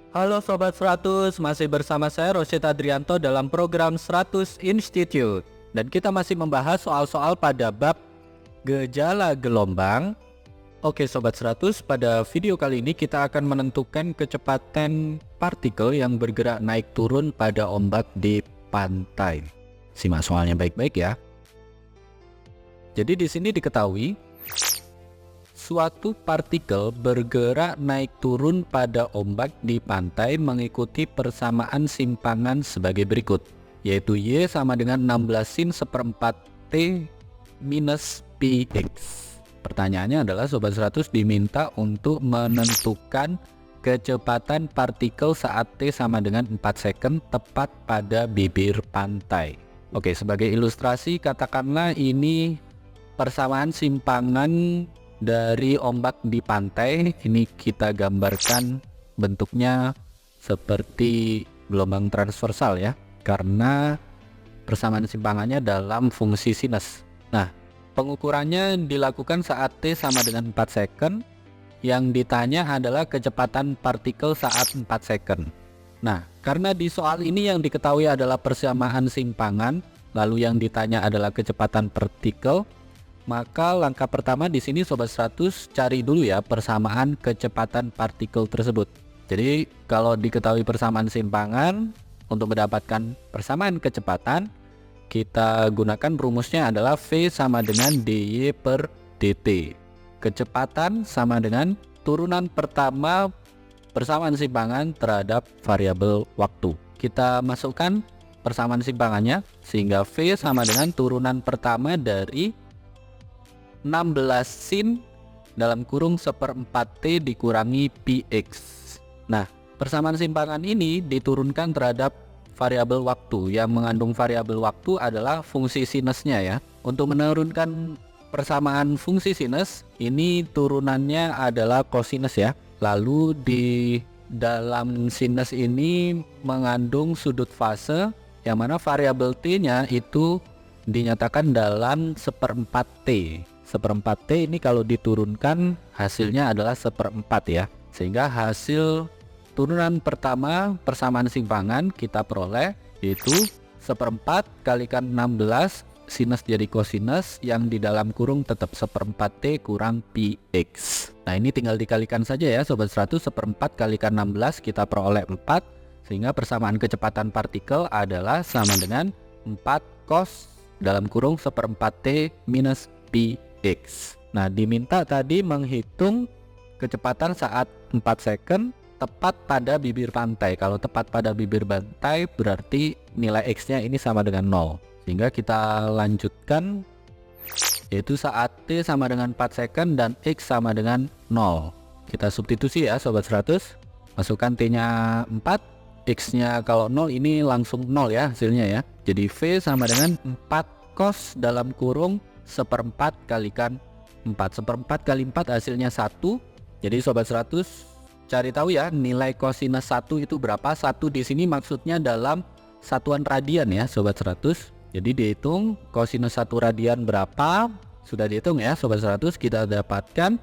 Halo Sobat 100, masih bersama saya Rosyid Adrianto dalam program 100 Institute. Dan kita masih membahas soal-soal pada bab gejala gelombang. Oke Sobat 100, pada video kali ini kita akan menentukan kecepatan partikel yang bergerak naik turun pada ombak di pantai. Simak soalnya baik-baik ya. Jadi di sini diketahui suatu partikel bergerak naik turun pada ombak di pantai mengikuti persamaan simpangan sebagai berikut, yaitu Y sama dengan 16 sin seperempat T minus Px. Pertanyaannya adalah Sobat 100 diminta untuk menentukan kecepatan partikel saat T sama dengan 4 second tepat pada bibir pantai. Oke, sebagai ilustrasi katakanlah ini persamaan simpangan dari ombak di pantai. Ini kita gambarkan bentuknya seperti gelombang transversal ya, karena persamaan simpangannya dalam fungsi sinus. Nah, pengukurannya dilakukan saat T sama dengan 4 second. Yang ditanya adalah kecepatan partikel saat 4 second. Nah, karena di soal ini yang diketahui adalah persamaan simpangan, lalu yang ditanya adalah kecepatan partikel, maka langkah pertama di sini Sobat 100 cari dulu ya persamaan kecepatan partikel tersebut. Jadi kalau diketahui persamaan simpangan, untuk mendapatkan persamaan kecepatan kita gunakan rumusnya adalah V sama dengan dy per dt. Kecepatan sama dengan turunan pertama persamaan simpangan terhadap variabel waktu. Kita masukkan persamaan simpangannya sehingga V sama dengan turunan pertama dari 16 sin dalam kurung seperempat T dikurangi Px. Nah, persamaan simpangan ini diturunkan terhadap variabel waktu. Yang mengandung variabel waktu adalah fungsi sinusnya ya. Untuk menurunkan persamaan fungsi sinus, ini turunannya adalah kosinus ya. Lalu di dalam sinus ini mengandung sudut fase, yang mana variabel T-nya itu dinyatakan dalam seperempat T. Seperempat T ini kalau diturunkan hasilnya adalah seperempat ya, sehingga hasil turunan pertama persamaan simpangan kita peroleh yaitu seperempat kalikan 16 sinus jadi kosinus, yang di dalam kurung tetap seperempat T kurang Px. Nah, ini tinggal dikalikan saja ya Sobat 100, seperempat kalikan 16 kita peroleh 4, sehingga persamaan kecepatan partikel adalah sama dengan 4 cos dalam kurung seperempat T minus Px. Nah, diminta tadi menghitung kecepatan saat 4 second tepat pada bibir pantai. Kalau tepat pada bibir pantai berarti nilai X nya ini sama dengan 0. Sehingga kita lanjutkan, yaitu saat T sama dengan 4 second dan X sama dengan 0. Kita substitusi ya Sobat 100. Masukkan T nya 4, X nya kalau 0 ini langsung 0 ya hasilnya ya. Jadi V sama dengan 4 cos dalam kurung seperempat kalikan 4. Seperempat kali 4 hasilnya 1. Jadi Sobat 100 cari tahu ya nilai kosinus 1 itu berapa. 1 di sini maksudnya dalam satuan radian ya Sobat 100. Jadi dihitung kosinus 1 radian berapa. Sudah dihitung ya Sobat 100. Kita dapatkan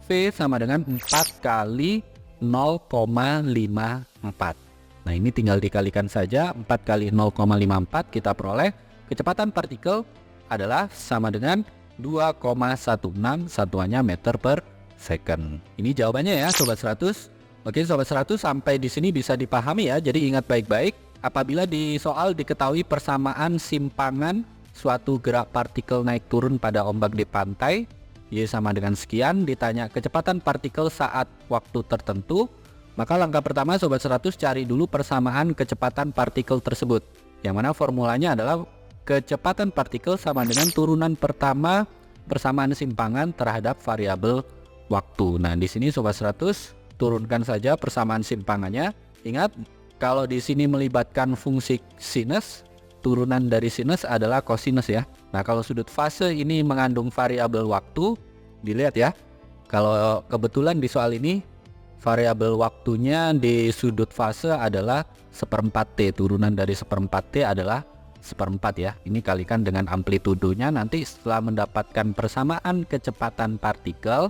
V sama dengan 4 kali 0,54. Nah, ini tinggal dikalikan saja. 4 kali 0,54 kita peroleh kecepatan partikel adalah sama dengan 2,16, satuannya meter per second. Ini jawabannya ya Sobat 100. Oke Sobat 100, sampai di sini bisa dipahami ya. Jadi ingat baik-baik, apabila di soal diketahui persamaan simpangan suatu gerak partikel naik turun pada ombak di pantai, Y sama dengan sekian, ditanya kecepatan partikel saat waktu tertentu, maka langkah pertama Sobat 100 cari dulu persamaan kecepatan partikel tersebut. Yang mana formulanya adalah kecepatan partikel sama dengan turunan pertama persamaan simpangan terhadap variabel waktu. Nah, di sini Sobat 100 turunkan saja persamaan simpangannya. Ingat, kalau di sini melibatkan fungsi sinus, turunan dari sinus adalah kosinus ya. Nah, kalau sudut fase ini mengandung variabel waktu, dilihat ya. Kalau kebetulan di soal ini variabel waktunya di sudut fase adalah seperempat T. Turunan dari seperempat T adalah seperempat ya. Ini kalikan dengan amplitudonya. Nanti setelah mendapatkan persamaan kecepatan partikel,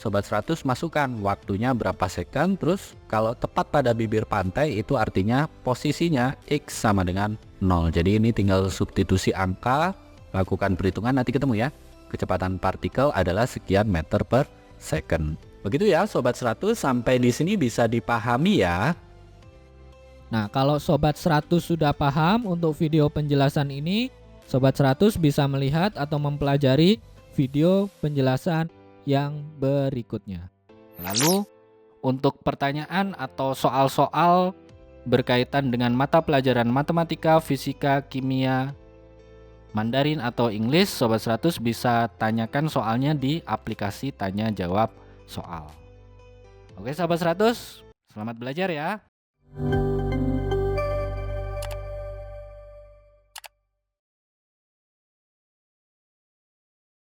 Sobat 100 masukkan waktunya berapa second, terus kalau tepat pada bibir pantai itu artinya posisinya X sama dengan 0. Jadi ini tinggal substitusi angka, lakukan perhitungan, nanti ketemu ya. Kecepatan partikel adalah sekian meter per second. Begitu ya Sobat 100, sampai di sini bisa dipahami ya. Nah, kalau Sobat 100 sudah paham untuk video penjelasan ini, Sobat 100 bisa melihat atau mempelajari video penjelasan yang berikutnya. Lalu untuk pertanyaan atau soal-soal berkaitan dengan mata pelajaran matematika, fisika, kimia, Mandarin atau English, Sobat 100 bisa tanyakan soalnya di aplikasi tanya jawab soal. Oke Sobat 100, selamat belajar ya.